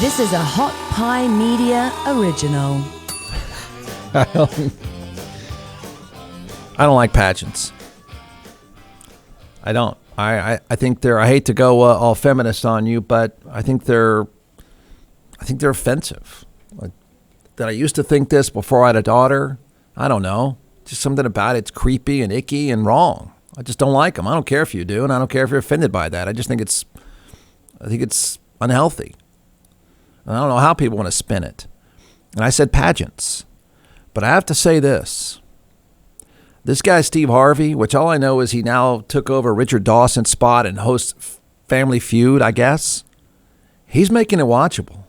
This is a Hot Pie Media original. I don't like pageants. I don't. I think they're. I hate to go all feminist on you, but I think they're offensive. Did I used to think this before I had a daughter? I don't know. Just something about it's creepy and icky and wrong. I just don't like them. I don't care if you do, and I don't care if you're offended by that. I just think it's unhealthy. And I don't know how people want to spin it. And I said pageants. But I have to say this. This guy, Steve Harvey, which all I know is he now took over Richard Dawson's spot and hosts Family Feud, I guess. He's making it watchable.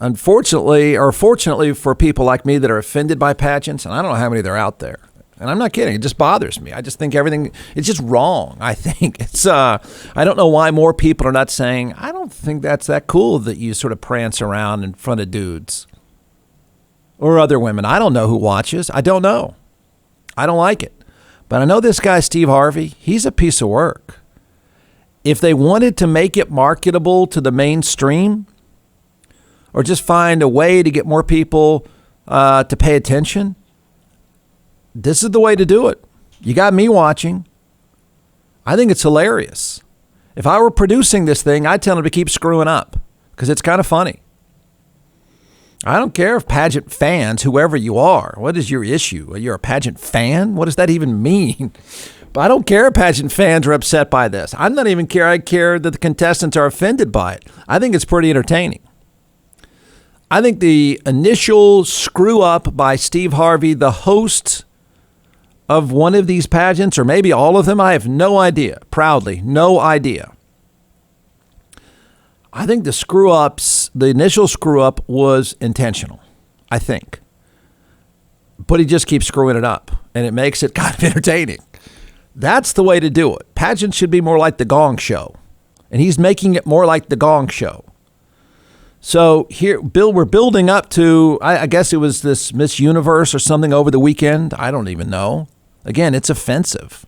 Unfortunately, or fortunately for people like me that are offended by pageants, and I don't know how many there are out there. And I'm not kidding. It just bothers me. I just think everything, it's just wrong. I think it's, I don't know why more people are not saying, I don't think that's that cool that you sort of prance around in front of dudes or other women. I don't know who watches. I don't know. I don't like it. But I know this guy, Steve Harvey, he's a piece of work. If they wanted to make it marketable to the mainstream or just find a way to get more people to pay attention, this is the way to do it. You got me watching. I think it's hilarious. If I were producing this thing, I'd tell them to keep screwing up because it's kind of funny. I don't care if pageant fans, whoever you are, what is your issue? You're a pageant fan? What does that even mean? But I don't care if pageant fans are upset by this. I'm not even care. I care that the contestants are offended by it. I think it's pretty entertaining. I think the initial screw up by Steve Harvey, the host of one of these pageants, or maybe all of them, I have no idea. Proudly, no idea. I think the initial screw up was intentional, I think. But he just keeps screwing it up, and it makes it kind of entertaining. That's the way to do it. Pageants should be more like the Gong Show, and he's making it more like the Gong Show. So here, Bill, we're building up to, I guess it was this Miss Universe or something over the weekend. I don't even know. Again, it's offensive.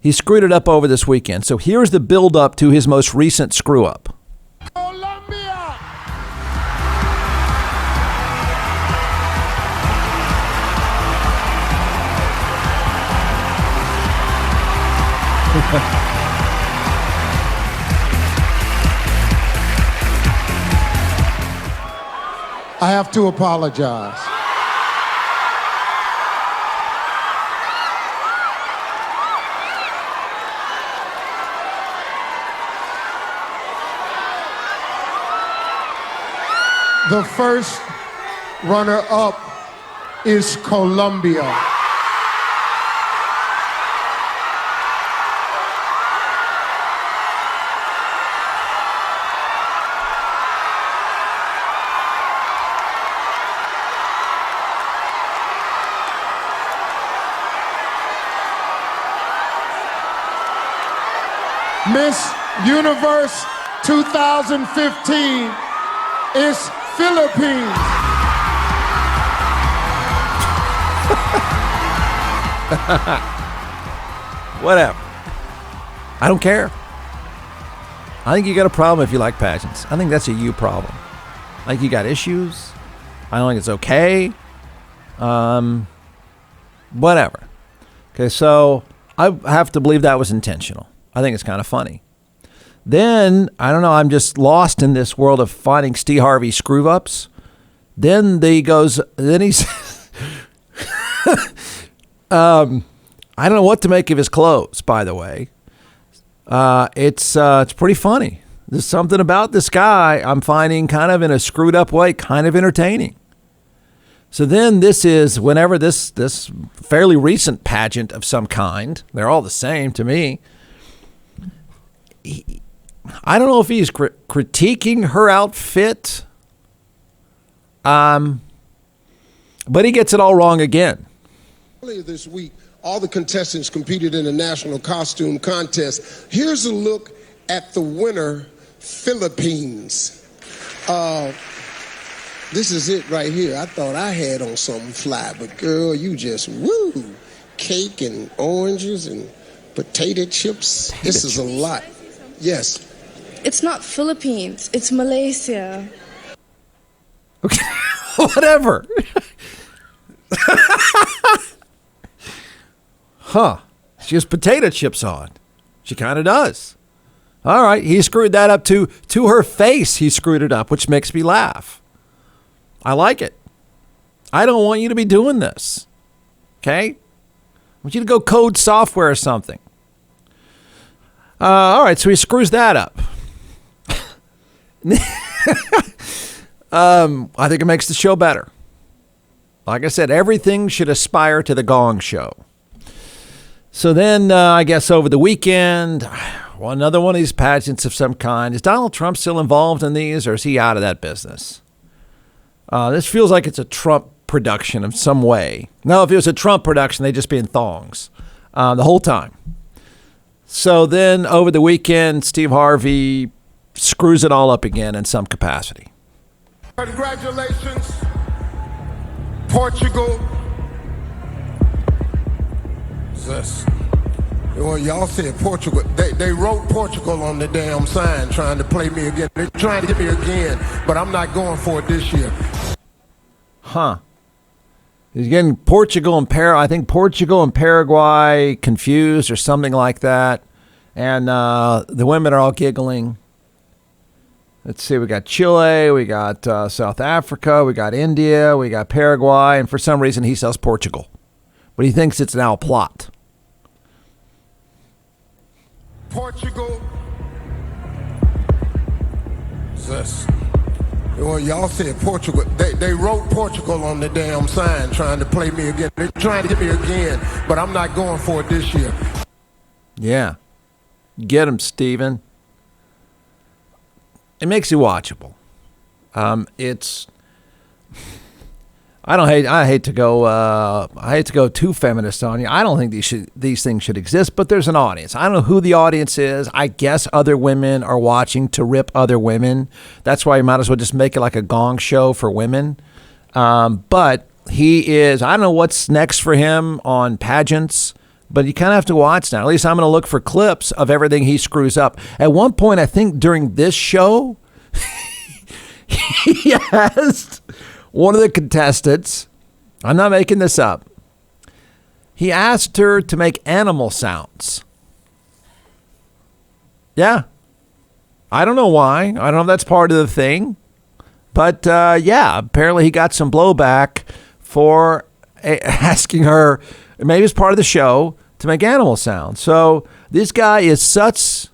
He screwed it up over this weekend. So here's the build up to his most recent screw up. Colombia! I have to apologize. The first runner-up is Colombia. Miss Universe 2015 is Philippines. Whatever. I don't care. I think you got a problem if you like pageants. I think that's a you problem. Like you got issues. I don't think it's okay. Whatever. Okay, so I have to believe that was intentional. I think it's kind of funny. Then, I don't know, I'm just lost in this world of finding Steve Harvey screw-ups. Then he's, I don't know what to make of his clothes, by the way. It's pretty funny. There's something about this guy I'm finding kind of in a screwed up way, kind of entertaining. So then this is whenever this fairly recent pageant of some kind, they're all the same to me. I don't know if he's critiquing her outfit, but he gets it all wrong again. Earlier this week, all the contestants competed in a national costume contest. Here's a look at the winner, Philippines. This is it right here. I thought I had on something fly, but girl, you just woo. Cake and oranges and potato chips. This is a lot. Yes. It's not Philippines. It's Malaysia. Okay, whatever. Huh. She has potato chips on. She kind of does. All right. He screwed that up to her face. He screwed it up, which makes me laugh. I like it. I don't want you to be doing this. Okay? I want you to go code software or something. All right. So he screws that up. I think it makes the show better. Like I said, everything should aspire to the Gong Show. So then, I guess over the weekend, another one of these pageants of some kind. Is Donald Trump still involved in these, or is he out of that business? This feels like it's a Trump production of some way. No, if it was a Trump production, they'd just be in thongs the whole time. So then over the weekend, Steve Harvey screws it all up again in some capacity. Congratulations, Portugal. Yes. Well, y'all said Portugal. They wrote Portugal on the damn sign trying to play me again. They're trying to get me again, but I'm not going for it this year. Huh. He's getting Portugal and I think Portugal and Paraguay confused or something like that. And the women are all giggling. Let's see, we got Chile, we got South Africa, we got India, we got Paraguay, and for some reason he says Portugal. But he thinks it's now a plot. Portugal. Yes. Well, y'all said Portugal. They wrote Portugal on the damn sign trying to play me again. They're trying to get me again, but I'm not going for it this year. Yeah. Get him, Steven. It makes you watchable. I hate to go too feminist on you. I don't think these things should exist, but there's an audience. I don't know who the audience is. I guess other women are watching to rip other women. That's why you might as well just make it like a Gong Show for women. But he is, I don't know what's next for him on Pageants, but you kind of have to watch now. At least I'm going to look for clips of everything he screws up. At one point, I think during this show, he asked one of the contestants, I'm not making this up, he asked her to make animal sounds. Yeah. I don't know why. I don't know if that's part of the thing. But yeah, apparently he got some blowback for asking her, maybe it's part of the show, to make animal sounds. So this guy is such,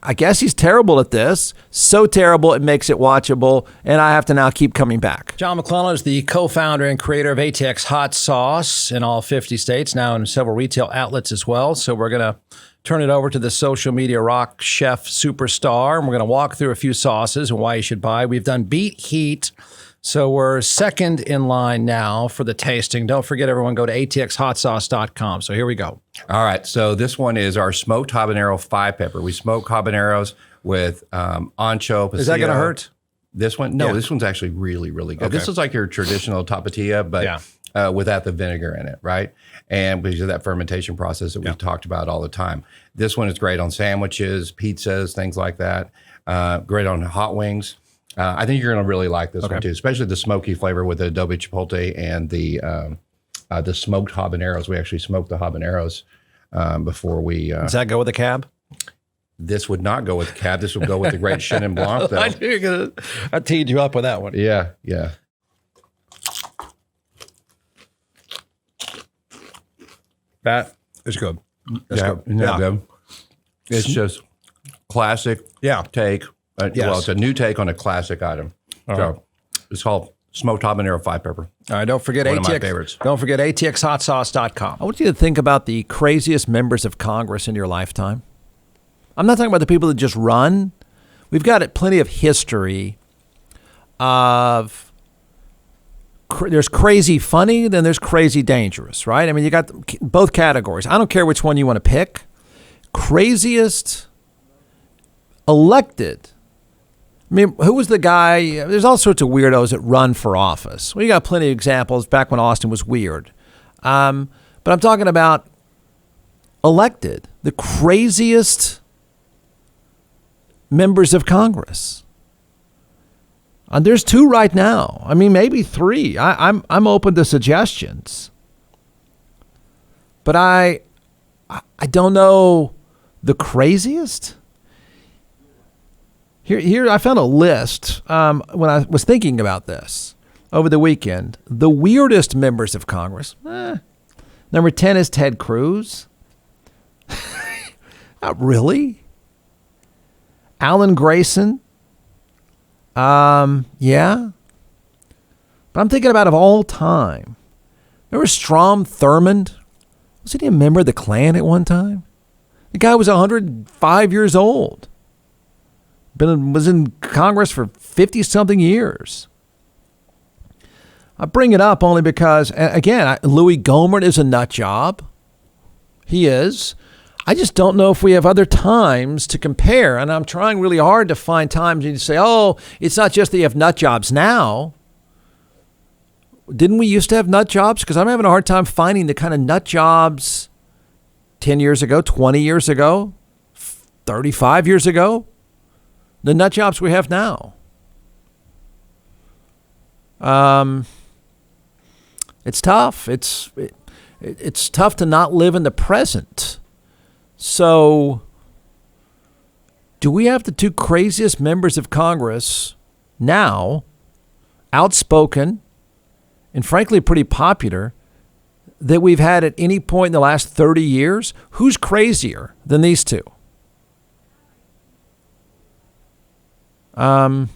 I guess he's terrible at this. So terrible it makes it watchable, and I have to now keep coming back. John McClellan is the co-founder and creator of ATX Hot Sauce in all 50 states, now in several retail outlets as well. So we're going to turn it over to the social media rock chef superstar, and we're going to walk through a few sauces and why you should buy. We've done Beat Heat, so we're second in line now for the tasting. Don't forget, everyone, go to atxhotsauce.com. So here we go. All right. So this one is our smoked habanero 5-pepper. We smoke habaneros with ancho, pasilla. Is that going to hurt? This one? No, Yeah. This one's actually really, really good. Okay. This is like your traditional tapatilla, but without the vinegar in it, right? And because of that fermentation process that we've talked about all the time. This one is great on sandwiches, pizzas, things like that. Great on hot wings. I think you're going to really like this one too, especially the smoky flavor with the adobe chipotle and the smoked habaneros. We actually smoked the habaneros before we. Does that go with a cab? This would not go with cab. This would go with the great Chenin Blanc, though. I knew you were gonna. I teed you up with that one. Yeah, yeah. That is good. That's good. Isn't that good? It's just classic take. Well, it's a new take on a classic item. So it's called smoked habanero 5-pepper. All right, don't forget One of my ATX. favorites. Don't forget atxhotsauce.com. I want you to think about the craziest members of Congress in your lifetime. I'm not talking about the people that just run. We've got plenty of history of there's crazy funny, then there's crazy dangerous, right? I mean, you got both categories. I don't care which one you want to pick. Craziest elected. I mean, who was the guy? There's all sorts of weirdos that run for office. We got plenty of examples back when Austin was weird. But I'm talking about elected. The craziest members of Congress. And there's 2 right now. I mean, maybe 3. I'm open to suggestions. But I don't know the craziest. Here I found a list when I was thinking about this over the weekend. The weirdest members of Congress. Number 10 is Ted Cruz. Not really. Alan Grayson. Yeah. But I'm thinking about of all time. Remember Strom Thurmond? Wasn't he a member of the Klan at one time? The guy was 105 years old. Was in Congress for 50-something years. I bring it up only because, again, Louis Gohmert is a nut job. He is. I just don't know if we have other times to compare. And I'm trying really hard to find times and you say, oh, it's not just that you have nut jobs now. Didn't we used to have nut jobs? Because I'm having a hard time finding the kind of nut jobs 10 years ago, 20 years ago, 35 years ago. The nut jobs we have now. It's tough. It's tough to not live in the present. So, do we have the 2 craziest members of Congress now, outspoken, and frankly pretty popular, that we've had at any point in the last 30 years? Who's crazier than these 2? I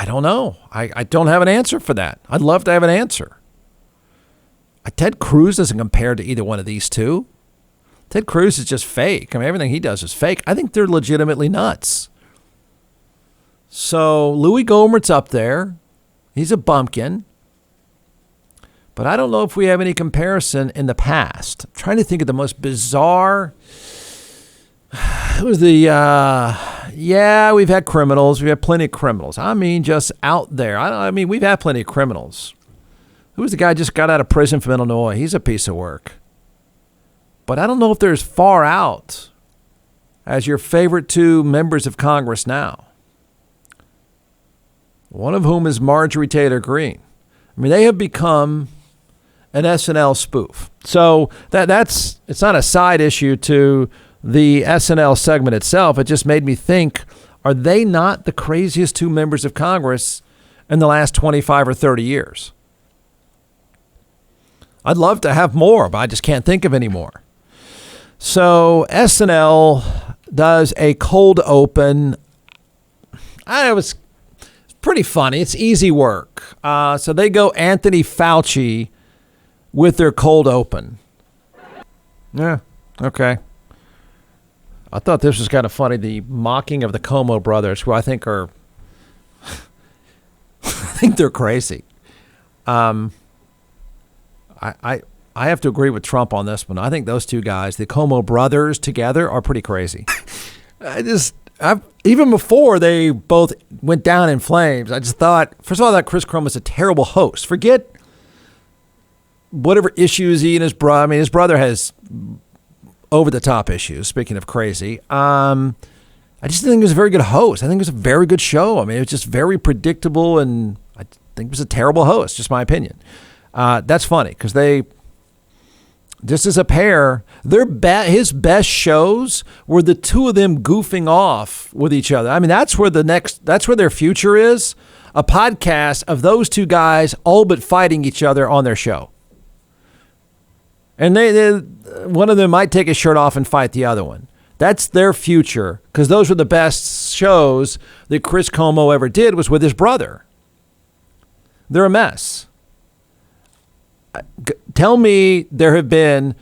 don't know. I don't have an answer for that. I'd love to have an answer. Ted Cruz doesn't compare to either one of these 2. Ted Cruz is just fake. I mean, everything he does is fake. I think they're legitimately nuts. So Louis Gohmert's up there. He's a bumpkin. But I don't know if we have any comparison in the past. I'm trying to think of the most bizarre. It was we've had criminals. We've had plenty of criminals. I mean, just out there. I mean, we've had plenty of criminals. Who was the guy who just got out of prison from Illinois? He's a piece of work. But I don't know if they're as far out as your favorite 2 members of Congress now. One of whom is Marjorie Taylor Greene. I mean, they have become an SNL spoof. So it's not a side issue to the SNL segment itself. It just made me think, are they not the craziest 2 members of Congress in the last 25 or 30 years? I'd love to have more, but I just can't think of any more. So SNL does a cold open. It was pretty funny. It's easy work. So they go Anthony Fauci with their cold open. Yeah, okay. I thought this was kind of funny. The mocking of the Como brothers, who I think are, I think they're crazy. I have to agree with Trump on this one. I think those 2 guys, the Como brothers together, are pretty crazy. Even before they both went down in flames, I just thought, first of all, I thought Chris Cuomo was a terrible host. Forget whatever issues he and his brother. I mean, his brother has over-the-top issues, speaking of crazy. I just didn't think he was a very good host. I think it was a very good show. I mean, it was just very predictable, and I think it was a terrible host, just my opinion. That's funny, because just as a pair, his best shows were the 2 of them goofing off with each other. I mean, that's where their future is. A podcast of those 2 guys all but fighting each other on their show. And one of them might take his shirt off and fight the other one. That's their future, because those were the best shows that Chris Cuomo ever did, was with his brother. They're a mess. Tell me there have been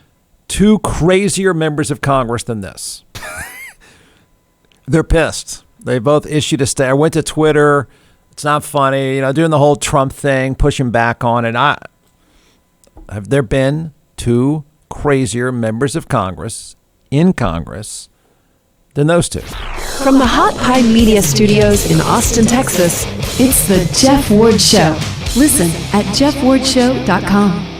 2 crazier members of Congress than this. They're pissed. They both issued a statement. I went to Twitter. It's not funny, doing the whole Trump thing, pushing back on it. Have there been 2 crazier members of Congress in Congress than those 2? From the Hot Pie Media Studios in Austin, Texas, it's the Jeff Ward Show. Listen at jeffwardshow.com.